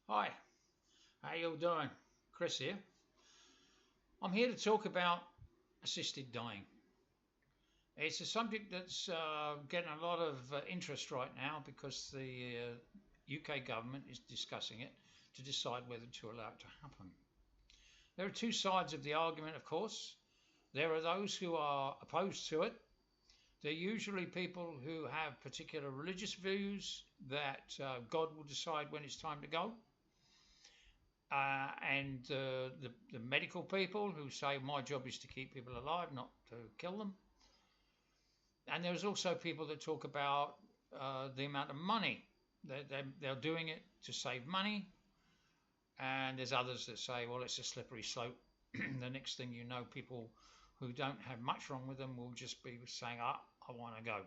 Hi, how you all doing? Chris here. I'm here to talk about assisted dying. It's a subject that's getting a lot of interest right now because the UK government is discussing it to decide whether to allow it to happen. There are two sides of the argument, of course. There are those who are opposed to it. They're usually people who have particular religious views that God will decide when it's time to go. And the medical people who say my job is to keep people alive, not to kill them. And there's also people that talk about the amount of money. They're doing it to save money. And there's others that say, well, it's a slippery slope. The next thing you know, people who don't have much wrong with them will just be saying, I want to go.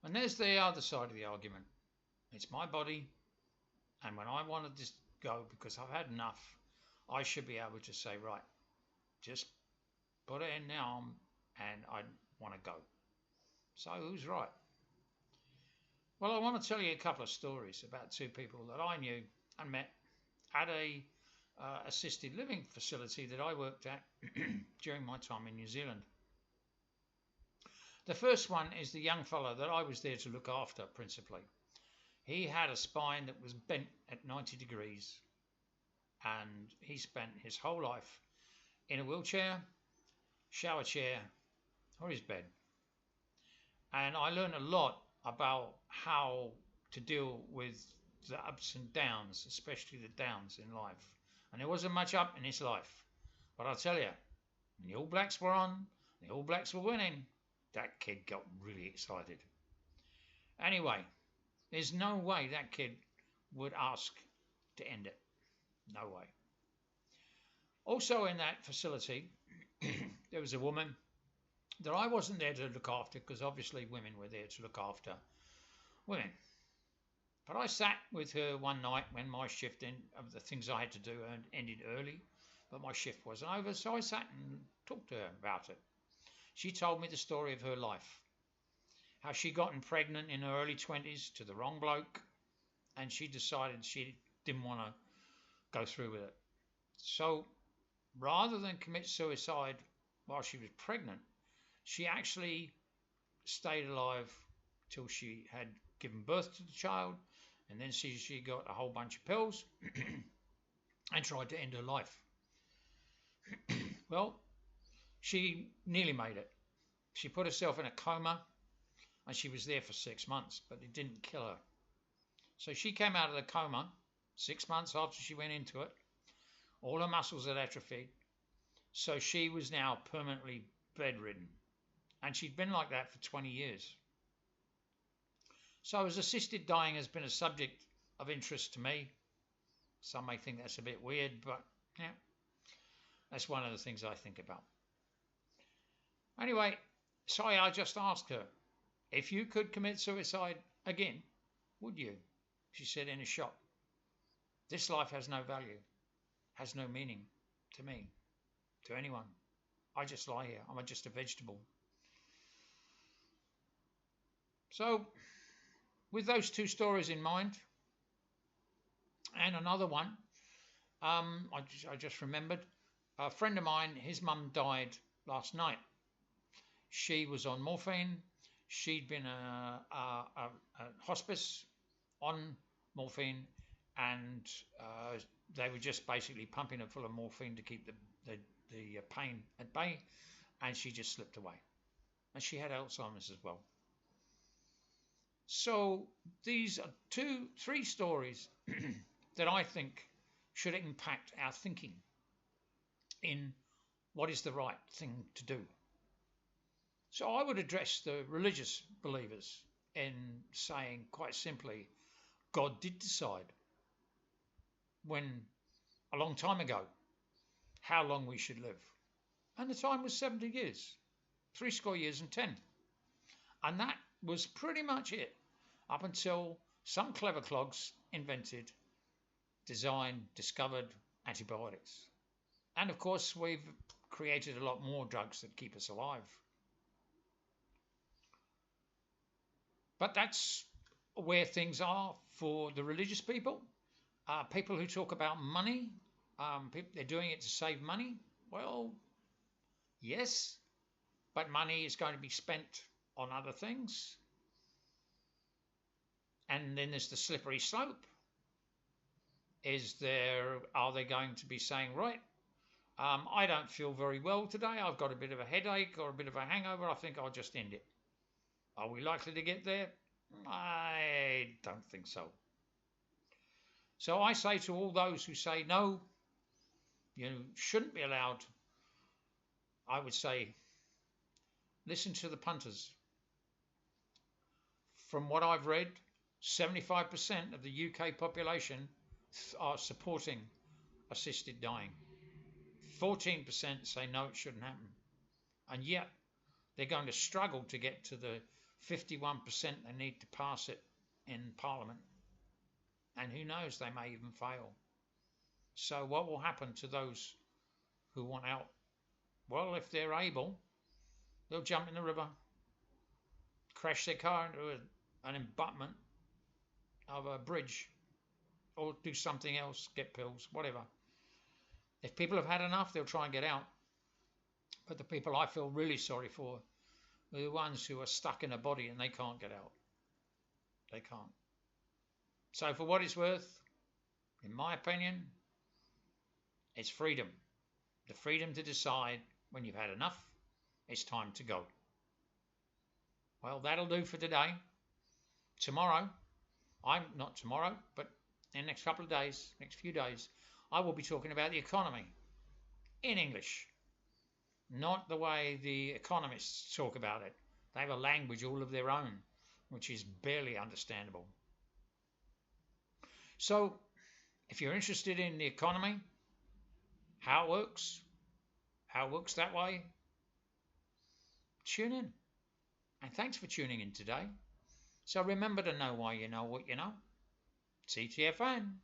And there's the other side of the argument. It's my body. And when I want to just go because I've had enough, I should be able to say, right, just put it in now and I want to go. So who's right? Well, I want to tell you a couple of stories about two people that I knew and met at a assisted living facility that I worked at during my time in New Zealand. The first one is the young fellow that I was there to look after principally. He had a spine that was bent at 90 degrees and he spent his whole life in a wheelchair, shower chair, or his bed. And I learned a lot about how to deal with the ups and downs, especially the downs in life. And there wasn't much up in his life. But I'll tell you, when the All Blacks were on, the All Blacks were winning, that kid got really excited. Anyway, there's no way that kid would ask to end it. No way. Also in that facility, there was a woman that I wasn't there to look after because obviously women were there to look after women. But I sat with her one night when my shift of the things I had to do ended early, but my shift wasn't over, so I sat and talked to her about it. She told me the story of her life, how she gotten pregnant in her early 20s to the wrong bloke, and she decided she didn't want to go through with it. So rather than commit suicide while she was pregnant, she actually stayed alive till she had given birth to the child, and then she got a whole bunch of pills and tried to end her life. Well, she nearly made it. She put herself in a coma and she was there for 6 months, but it didn't kill her. So she came out of the coma 6 months after she went into it. All her muscles had atrophied. So she was now permanently bedridden. And she'd been like that for 20 years. So as assisted dying has been a subject of interest to me. Some may think that's a bit weird, but yeah, that's one of the things I think about. Anyway, so I just asked her, if you could commit suicide again, would you? She said in a shock, this life has no value, has no meaning to me, to anyone. I just lie here. I'm just a vegetable. So, with those two stories in mind, and another one, I just remembered, a friend of mine, his mum died last night. She was on morphine. She'd been a hospice on morphine, and they were just basically pumping her full of morphine to keep the pain at bay, and she just slipped away. And she had Alzheimer's as well. So these are three stories that I think should impact our thinking in what is the right thing to do. So I would address the religious believers in saying quite simply, God did decide when a long time ago how long we should live. And the time was 70 years, 70 years and 10. And that was pretty much it up until some clever clogs invented, designed, discovered antibiotics. And of course, we've created a lot more drugs that keep us alive. But that's where things are for the religious people. People who talk about money, they're doing it to save money. Well, yes, but money is going to be spent on other things. And then there's the slippery slope. Are they going to be saying, right, I don't feel very well today, I've got a bit of a headache or a bit of a hangover, I think I'll just end it. Are we likely to get there? I don't think so. So I say to all those who say, no, you shouldn't be allowed, I would say, listen to the punters. From what I've read, 75% of the UK population are supporting assisted dying. 14% say no, it shouldn't happen. And yet they're going to struggle to get to the 51% they need to pass it in Parliament. And who knows, they may even fail. So what will happen to those who want out? Well, if they're able, they'll jump in the river, crash their car into an embankment of a bridge, or do something else, get pills, whatever. If people have had enough, they'll try and get out. But the people I feel really sorry for are the ones who are stuck in a body and they can't get out. They can't. So for what it's worth, in my opinion, it's freedom. The freedom to decide when you've had enough, it's time to go. Well, that'll do for today. Tomorrow, not tomorrow, but in the next couple of days, next few days, I will be talking about the economy in English, not the way the economists talk about it. They have a language all of their own, which is barely understandable. So, if you're interested in the economy, how it works that way, tune in. And thanks for tuning in today. So remember to know why you know what you know. CTFN.